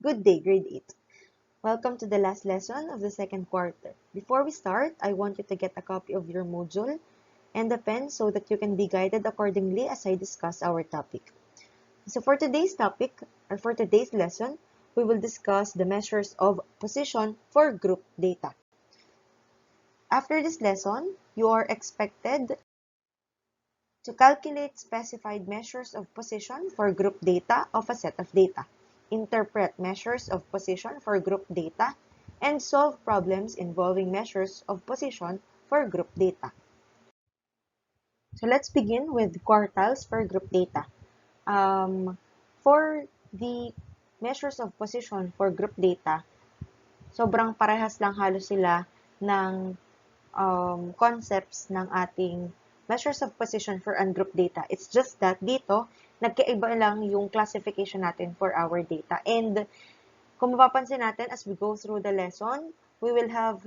Good day, grade 8. Welcome to the last lesson of the second quarter. Before we start, I want you to get a copy of your module and a pen so that you can be guided accordingly as I discuss our topic. So for today's topic, or for today's lesson, we will discuss the measures of position for group data. After this lesson, you are expected to calculate specified measures of position for group data of a set of data, interpret measures of position for group data, and solve problems involving measures of position for group data. So let's begin with quartiles for group data. For the measures of position for group data, sobrang parehas lang halos sila ng concepts ng ating measures of position for ungroup data. It's just that dito, nagkaiba lang yung classification natin for our data. And kung mapapansin natin, as we go through the lesson, we will have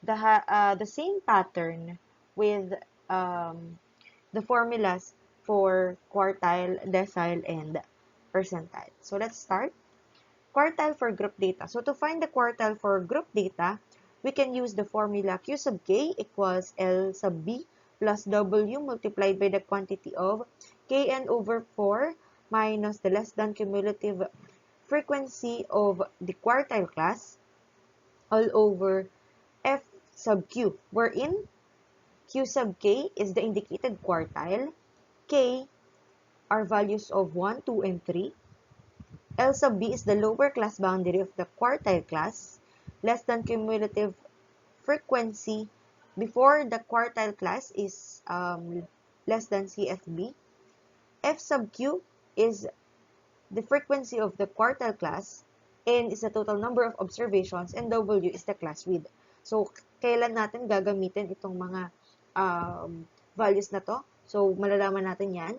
the same pattern with the formulas for quartile, decile, and percentile. So let's start. Quartile for group data. So to find the quartile for group data, we can use the formula Q sub k equals L sub B plus W multiplied by the quantity of Kn over 4 minus the less than cumulative frequency of the quartile class all over F sub Q, wherein Q sub k is the indicated quartile, K are values of 1, 2, and 3, L sub B is the lower class boundary of the quartile class, less than cumulative frequency before the quartile class is less than CFB. F sub Q is the frequency of the quartile class, N is the total number of observations, and W is the class width. So, kailan natin gagamitin itong mga values na to? So, malalaman natin yan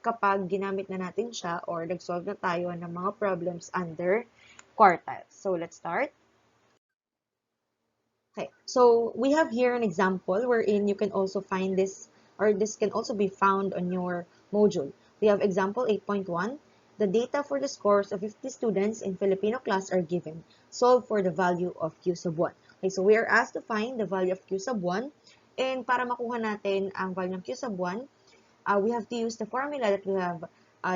kapag ginamit na natin siya or nag-solve na tayo ng mga problems under quartiles. So, let's start. Okay, so we have here an example wherein you can also find this, or this can also be found on your module. We have example 8.1. The data for the scores of 50 students in Filipino class are given. Solve for the value of Q sub 1. Okay, so we are asked to find the value of Q sub 1. And para makuha natin ang value ng Q sub 1, we have to use the formula that we have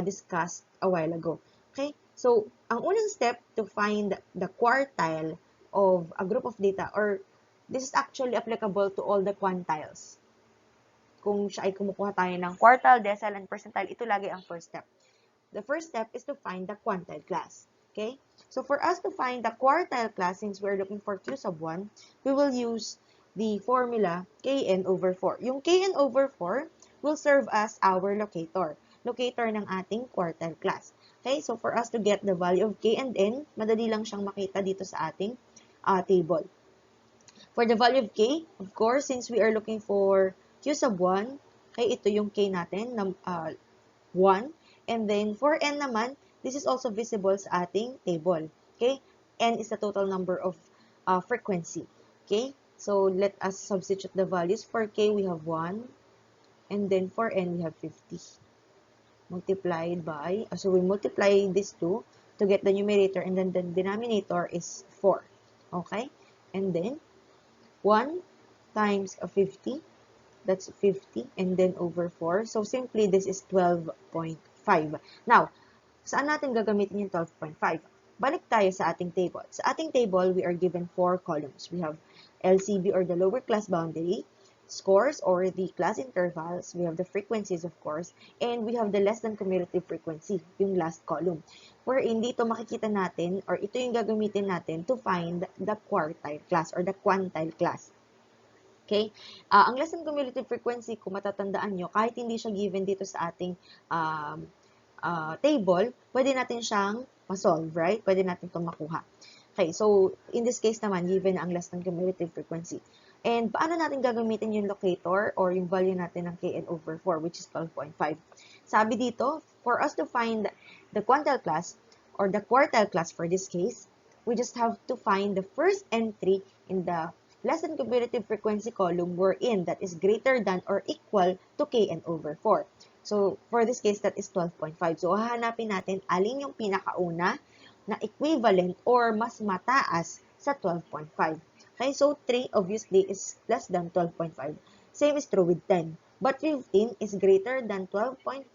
discussed a while ago. Okay, so ang unang step to find the quartile of a group of data, or this is actually applicable to all the quantiles. Kung siya ay kumukuha tayo ng quartile, decile, and percentile, ito lagi ang first step. The first step is to find the quantile class. Okay, so for us to find the quartile class, since we're looking for Q sub 1, we will use the formula Kn over 4. Yung Kn over 4 will serve as our locator ng ating quartile class. Okay, so for us to get the value of K and N, madali lang siyang makita dito sa ating table. For the value of K, of course, since we are looking for Q sub 1, okay, ito yung K natin, 1. And then for N naman, this is also visible sa ating table. Okay, N is the total number of frequency. Okay, so let us substitute the values. For K, we have 1. And then for N, we have 50. Multiplied by, so we multiply these two to get the numerator, and then the denominator is 4. Okay? And then, 1 times 50, that's 50, and then over 4. So, simply, this is 12.5. Now, saan natin gagamitin yung 12.5? Balik tayo sa ating table. Sa ating table, we are given 4 columns. We have LCB, or the lower class boundary, scores, or the class intervals, we have the frequencies, of course, and we have the less than cumulative frequency, yung last column. Wherein dito makikita natin, or ito yung gagamitin natin to find the quartile class or the quantile class. Okay? Ang less than cumulative frequency, kung matatandaan nyo, kahit hindi siya given dito sa ating table, pwede natin siyang ma-solve, right? Pwede natin itong makuha. Okay, so in this case naman, given ang less than cumulative frequency. And paano natin gagamitin yung locator or yung value natin ng Kn over 4, which is 12.5? Sabi dito, for us to find the quantile class or the quartile class for this case, we just have to find the first entry in the less than cumulative frequency column wherein that is greater than or equal to Kn over 4. So, for this case, that is 12.5. So, hahanapin natin alin yung pinakauna na equivalent or mas mataas sa 12.5. Okay, so 3 obviously is less than 12.5. Same is true with 10. But 15 is greater than 12.5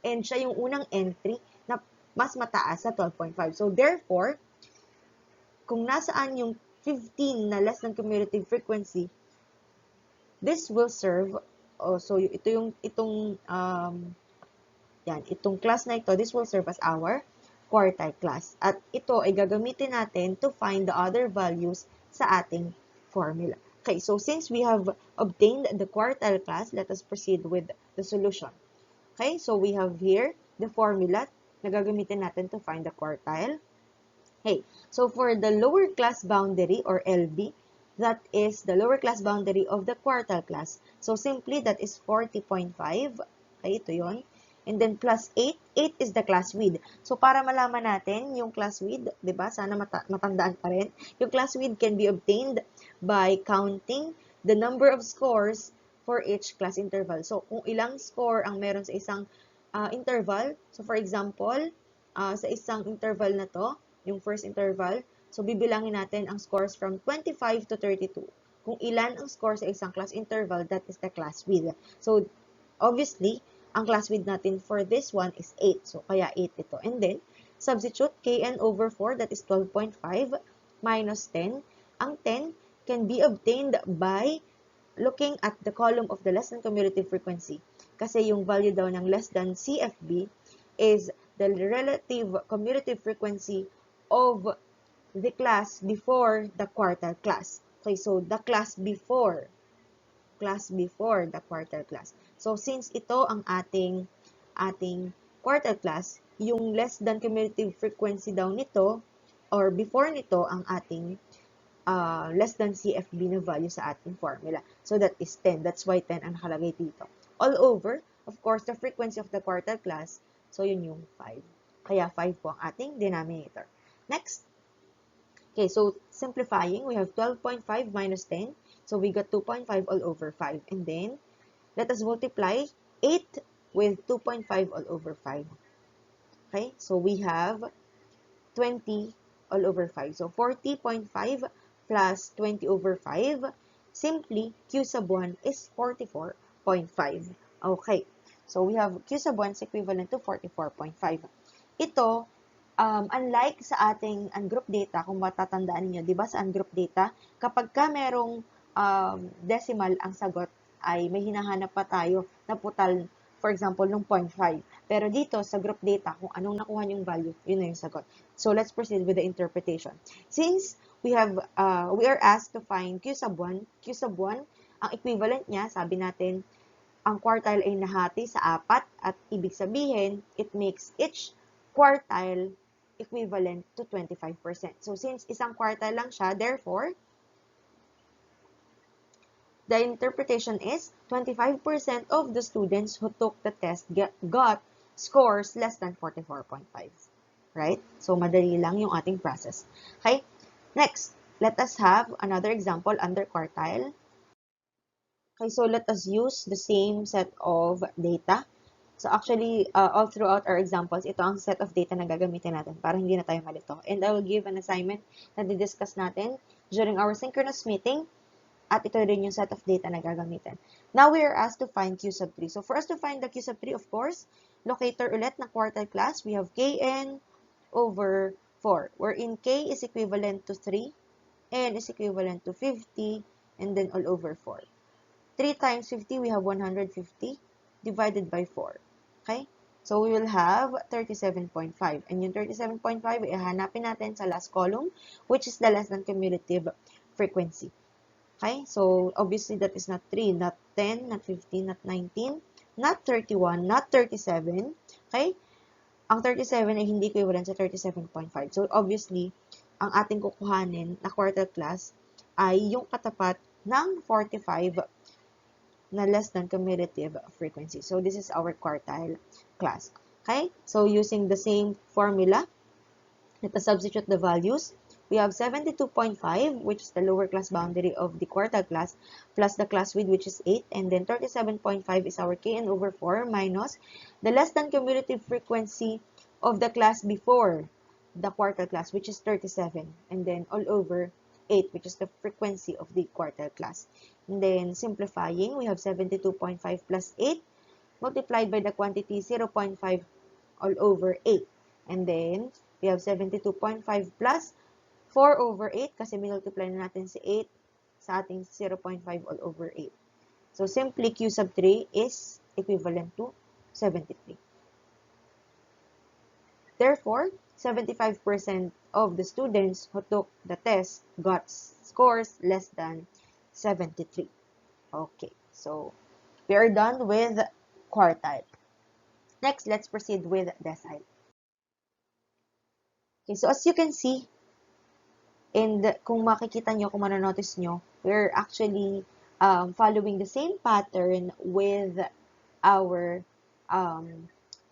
and siya yung unang entry na mas mataas sa 12.5. So therefore, kung nasaan yung 15 na less than cumulative frequency, this will serve, so ito yung, itong class na ito, this will serve as our quartile class. At ito ay gagamitin natin to find the other values sa ating formula. Okay, so since we have obtained the quartile class, let us proceed with the solution. Okay, so we have here the formula na gagamitin natin to find the quartile. Okay, so for the lower class boundary or LB, that is the lower class boundary of the quartile class. So simply that is 40.5. Okay, ito yun. And then plus 8. 8 is the class width. So para malaman natin yung class width, 'di ba? Sana matandaan pa rin. Yung class width can be obtained by counting the number of scores for each class interval. So kung ilang score ang meron sa isang interval, so for example, sa isang interval na to, yung first interval, so bibilangin natin ang scores from 25 to 32. Kung ilan ang score sa isang class interval, that is the class width. So obviously, ang class width natin for this one is 8. So kaya 8 ito. And then, substitute kn over 4, that is 12.5 minus 10. Ang 10 can be obtained by looking at the column of the less than cumulative frequency. Kasi yung value daw ng less than CFB is the relative cumulative frequency of the class before the quartile class. Okay, so the class before the quartile class. So since ito ang ating quartile class, yung less than cumulative frequency daw nito or before nito ang ating less than CFB na value sa ating formula. So that is 10. That's why 10 ang nakalagay dito. All over, of course, the frequency of the quartile class, so yun yung 5. Kaya 5 po ang ating denominator. Next. Okay, so simplifying, we have 12.5 minus 10. So we got 2.5 all over 5. And then, let us multiply 8 with 2.5 all over 5. Okay, so we have 20 all over 5. So 40.5 plus 20 over 5, simply Q sub 1 is 44.5. Okay, so we have Q sub 1 is equivalent to 44.5. Ito, unlike sa ating ungroup data, kung matatandaan niyo, di ba sa ungroup data, kapag ka merong decimal ang sagot, ay may hinahanap pa tayo na putal, for example, ng 0.5. Pero dito, sa group data, kung anong nakuha yung value, yun na yung sagot. So, let's proceed with the interpretation. Since we are asked to find Q sub 1, ang equivalent niya, sabi natin, ang quartile ay nahati sa 4 at ibig sabihin, it makes each quartile equivalent to 25%. So, since isang quartile lang siya, therefore, the interpretation is 25% of the students who took the test got scores less than 44.5. Right? So, madali lang yung ating process. Okay? Next, let us have another example under quartile. Okay, so let us use the same set of data. So actually, all throughout our examples, ito ang set of data na gagamitin natin para hindi na tayo malito. And I will give an assignment na di-discuss natin during our synchronous meeting. At ito rin yung set of data na gagamitin. Now, we are asked to find Q sub 3. So, for us to find the Q sub 3, of course, locator ulit na quartile class, we have Kn over 4, wherein K is equivalent to 3, N is equivalent to 50, and then all over 4. 3 times 50, we have 150, divided by 4. Okay? So, we will have 37.5. And yung 37.5, ihanapin natin sa last column, which is the less than cumulative frequency. Okay? So, obviously, that is not 3, not 10, not 15, not 19, not 31, not 37. Okay? Ang 37 ay hindi equivalent sa 37.5. So, obviously, ang ating kukuhanin na quartile class ay yung katapat ng 45 na less than cumulative frequency. So, this is our quartile class. Okay? So, using the same formula, let us substitute the values. We have 72.5, which is the lower class boundary of the quartile class, plus the class width, which is 8, and then 37.5 is our Kn over 4 minus the less than cumulative frequency of the class before the quartile class, which is 37, and then all over 8, which is the frequency of the quartile class. And then simplifying, we have 72.5 plus 8 multiplied by the quantity 0.5 all over 8. And then we have 72.5 plus 4 over 8 kasi minultiply na natin si 8 sa ating 0.5 all over 8. So simply Q sub 3 is equivalent to 73. Therefore, 75% of the students who took the test got scores less than 73. Okay, so we are done with quartile. Next, let's proceed with decile. Okay, so as you can see, and kung makikita nyo, kung manonotice nyo, we're actually following the same pattern with our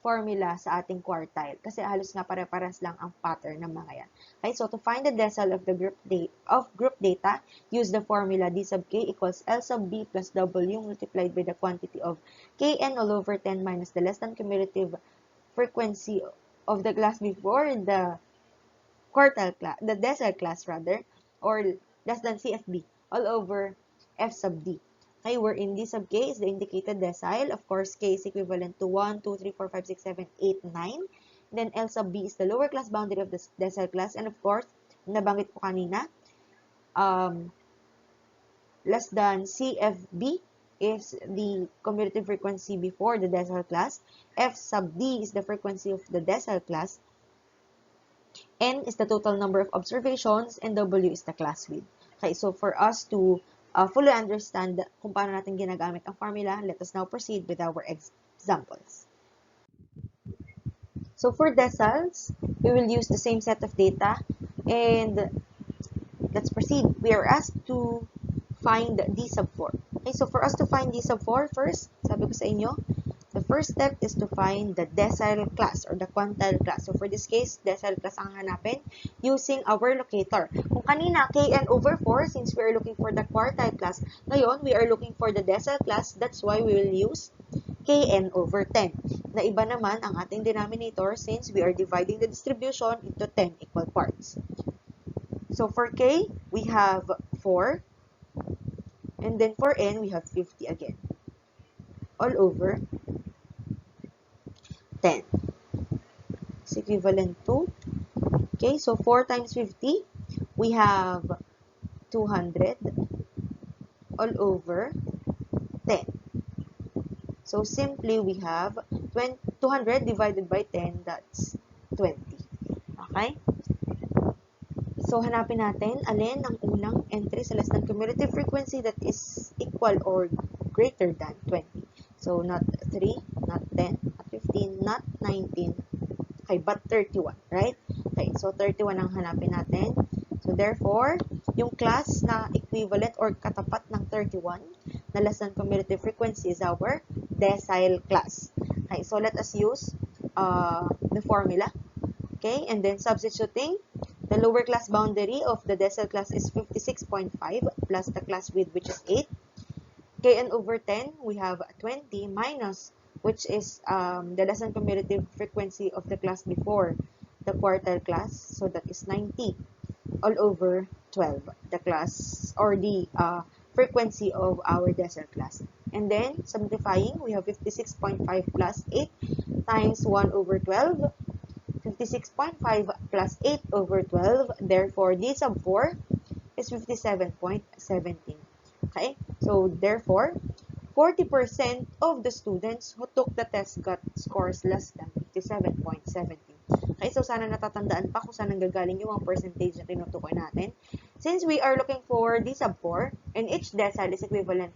formula sa ating quartile. Kasi halos nga pare-paras lang ang pattern ng mga yan. Okay, so to find the decile of the group data, use the formula d sub k equals L sub b plus W multiplied by the quantity of kn all over 10 minus the less than cumulative frequency of the class before the quartile class, the decile class rather, or less than CFB all over F sub d. Okay, wherein D sub k is the indicated decile. Of course, k is equivalent to 1, 2, 3, 4, 5, 6, 7, 8, 9. Then L sub b is the lower class boundary of the decile class. And of course, nabanggit ko kanina, less than CFB is the cumulative frequency before the decile class. F sub d is the frequency of the decile class. N is the total number of observations, and W is the class width. Okay, so for us to fully understand kung paano natin ginagamit ang formula, let us now proceed with our examples. So for deciles, we will use the same set of data, and let's proceed. We are asked to find D sub 4. Okay, so for us to find D sub 4, first, sabi ko sa inyo, the first step is to find the decile class or the quantile class. So for this case, decile class ang hanapin using our locator. Kung kanina, kn over 4, since we are looking for the quartile class, ngayon, we are looking for the decile class. That's why we will use kn over 10. Na iba naman ang ating denominator since we are dividing the distribution into 10 equal parts. So for k, we have 4. And then for n, we have 50 again. All over 10. It's equivalent to, okay, so 4 times 50, we have 200 all over 10. So simply, we have 200 divided by 10, that's 20. Okay? So hanapin natin, alin ang unang entry sa less than cumulative frequency that is equal or greater than 20. So not 3, not 10, not 15, not 19, okay, but 31, right? Okay, so 31 ang hanapin natin. So therefore, yung class na equivalent or katapat ng 31 na less than cumulative frequency is our decile class. Okay, so let us use the formula. Okay, and then substituting, the lower class boundary of the decile class is 56.5 plus the class width, which is 8. Kn over 10, we have 20 minus, which is the less than cumulative frequency of the class before the quartile class, so that is 90 all over 12, the class or the frequency of our decile class. And then simplifying, we have 56.5 plus 8 times 1 over 12, 56.5 plus 8 over 12, therefore D sub 4 is 57.17. Okay, so therefore, 40% of the students who took the test got scores less than 57.17. Okay, so sana natatandaan pa kung saan nanggagaling yung mga percentage na tinutukoy natin. Since we are looking for D sub 4, and each decile is equivalent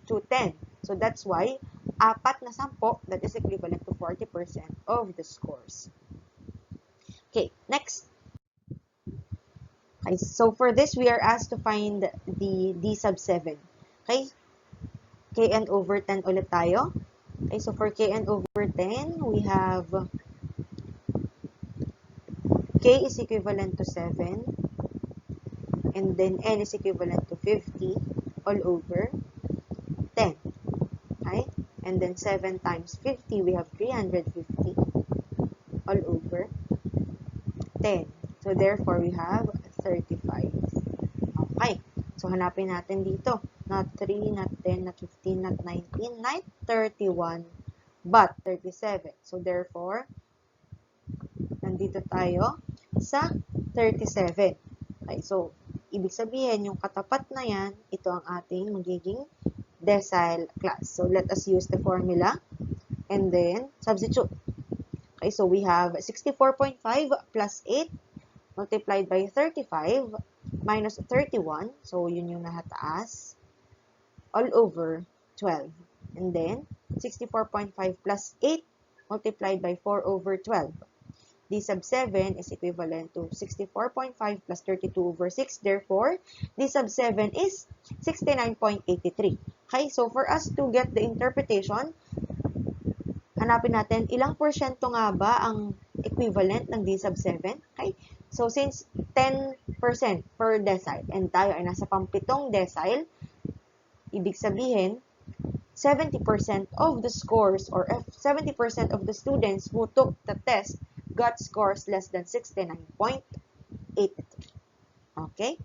to 10. So that's why, 4 na 10, that is equivalent to 40% of the scores. Okay, next. Okay, so for this, we are asked to find the D sub 7. Okay, kn over 10 ulit tayo. Okay, so for kn over 10, we have k is equivalent to 7, and then n is equivalent to 50 all over 10. Okay, and then 7 times 50, we have 350 all over 10. So, therefore, we have 35. Okay. So, hanapin natin dito. Not 3, not 10, not 15, not 19, not 31, but 37. So, therefore, nandito tayo sa 37. Okay. So, ibig sabihin, yung katapat na yan, ito ang ating magiging decile class. So, let us use the formula and then substitute. Okay, so we have 64.5 plus 8 multiplied by 35 minus 31. So, yun yung nahataas. All over 12. And then, 64.5 plus 8 multiplied by 4 over 12. D sub 7 is equivalent to 64.5 plus 32 over 6. Therefore, D sub 7 is 69.83. Okay, so for us to get the interpretation, hanapin natin ilang porsyento nga ba ang equivalent ng D sub 7. Okay? So, since 10% per decile and tayo ay nasa pampitong decile, ibig sabihin, 70% of the scores or 70% of the students who took the test got scores less than 69.83. Okay?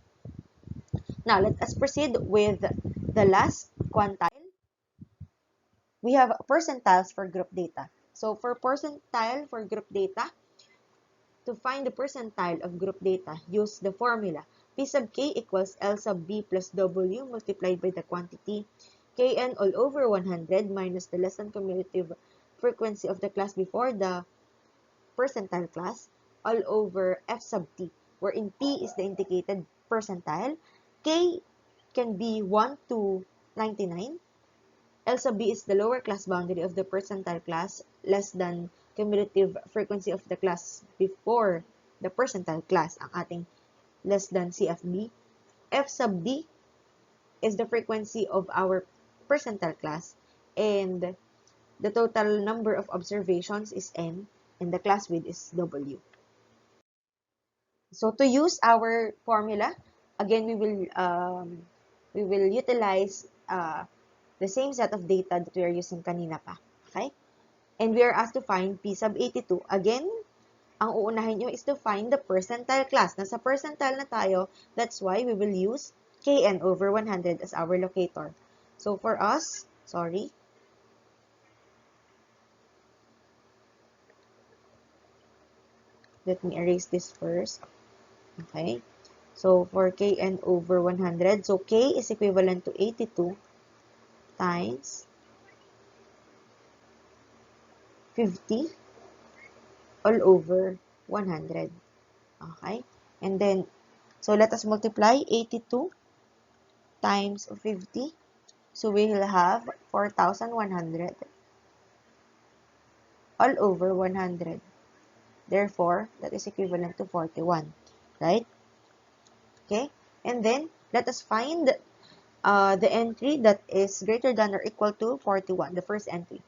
Now, let us proceed with the last quantile. We have percentiles for group data. So, for percentile for group data, to find the percentile of group data, use the formula P sub k equals L sub b plus W multiplied by the quantity Kn all over 100 minus the less than cumulative frequency of the class before the percentile class all over F sub t, wherein P is the indicated percentile, K can be 1 to 99, L sub b is the lower class boundary of the percentile class less than cumulative frequency of the class before the percentile class, ang ating less than CFB. F sub d is the frequency of our percentile class, and the total number of observations is N, and the class width is W. So to use our formula, again we will utilize the same set of data that we are using kanina pa. Okay? And we are asked to find P sub 82. Again, ang uunahin nyo is to find the percentile class. Nasa percentile na tayo, that's why we will use Kn over 100 as our locator. So for us, let me erase this first. Okay? So for Kn over 100, so K is equivalent to 82 times 50 all over 100. Okay? And then, so let us multiply 82 times 50. So we will have 4,100 all over 100. Therefore, that is equivalent to 41. Right? Okay? And then, let us find the entry that is greater than or equal to 41, the first entry.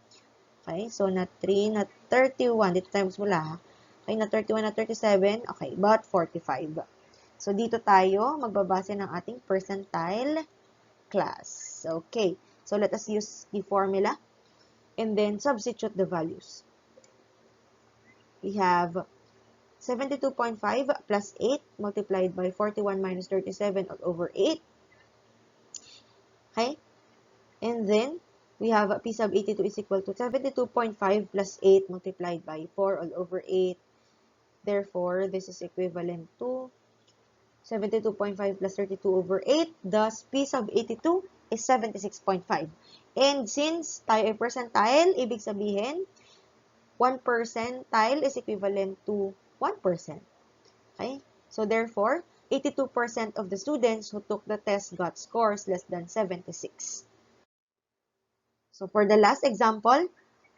Okay? So, not 3, not 31. Dito tayo magsimula. Okay? Not 31, not 37. Okay, but 45. So, dito tayo magbabase ng ating percentile class. Okay. So, let us use the formula and then substitute the values. We have 72.5 plus 8 multiplied by 41 minus 37 all over 8. Okay? And then, we have P sub 82 is equal to 72.5 plus 8 multiplied by 4 all over 8. Therefore, this is equivalent to 72.5 plus 32 over 8. Thus, P sub 82 is 76.5. And since tayo ay percentile, ibig sabihin, 1 percentile is equivalent to 1%. Okay? So, therefore, 82% of the students who took the test got scores less than 76. So, for the last example,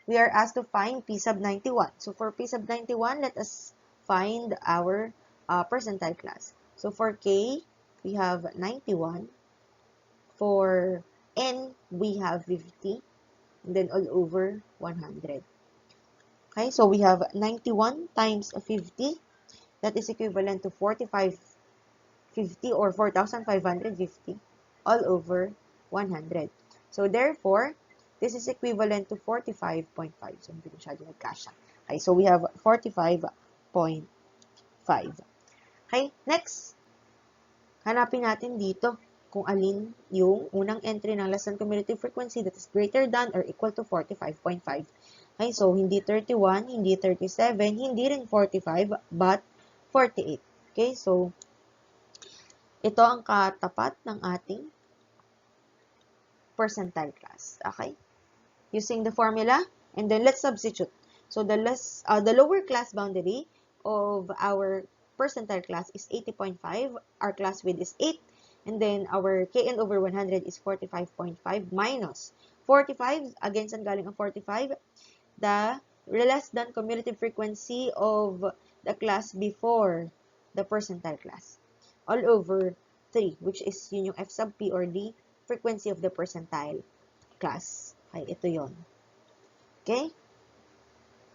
we are asked to find P sub 91. So, for P sub 91, let us find our percentile class. So, for K, we have 91. For N, we have 50. And then all over 100. Okay, so we have 91 times 50. That is equivalent to 4550 or 4,550 all over 100. So, therefore, this is equivalent to 45.5. So, hindi masyado nagkasya. Okay, so we have 45.5. Okay, next, hanapin natin dito kung alin yung unang entry ng less than cumulative frequency that is greater than or equal to 45.5. Okay, so hindi 31, hindi 37, hindi rin 45, but 48. Okay, so ito ang katapat ng ating percentile class. Okay? Using the formula, and then let's substitute. So the lower class boundary of our percentile class is 80.5. Our class width is 8. And then our kn over 100 is 45.5 minus 45. Again, saan galing ang 45? The less than cumulative frequency of the class before the percentile class. All over 3, which is yun yung f sub p or the frequency of the percentile class. Okay, ito yon. Okay?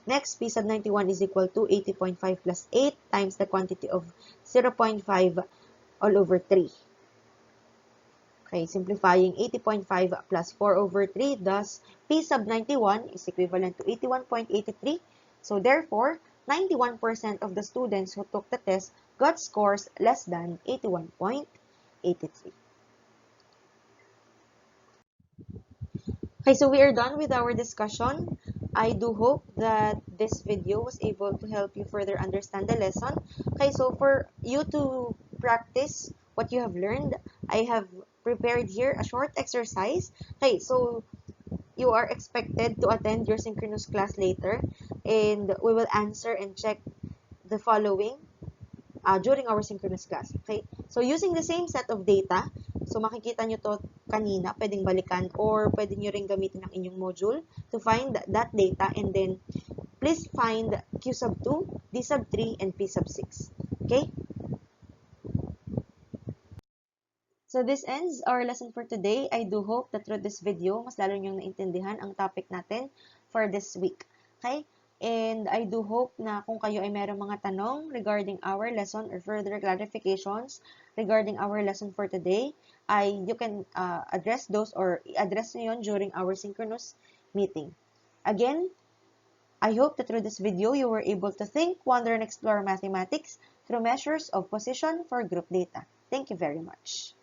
Next, P sub 91 is equal to 80.5 plus 8 times the quantity of 0.5 all over 3. Okay, simplifying 80.5 plus 4 over 3, thus P sub 91 is equivalent to 81.83. So therefore, 91% of the students who took the test got scores less than 81.83. Okay, so we are done with our discussion. I do hope that this video was able to help you further understand the lesson. Okay, so for you to practice what you have learned, I have prepared here a short exercise. Okay, so you are expected to attend your synchronous class later, and we will answer and check the following during our synchronous class. Okay? So, using the same set of data, so makikita nyo to kanina, pwedeng balikan, or pwede nyo rin gamitin ang inyong module to find that data, and then please find Q sub 2, D sub 3, and P sub 6. Okay? So, this ends our lesson for today. I do hope that through this video, mas lalo nyong naintindihan ang topic natin for this week. Okay? And I do hope na kung kayo ay mayroong mga tanong regarding our lesson or further clarifications regarding our lesson for today, you can address those or i-address nyo yun during our synchronous meeting. Again, I hope that through this video, you were able to think, wonder, and explore mathematics through measures of position for group data. Thank you very much.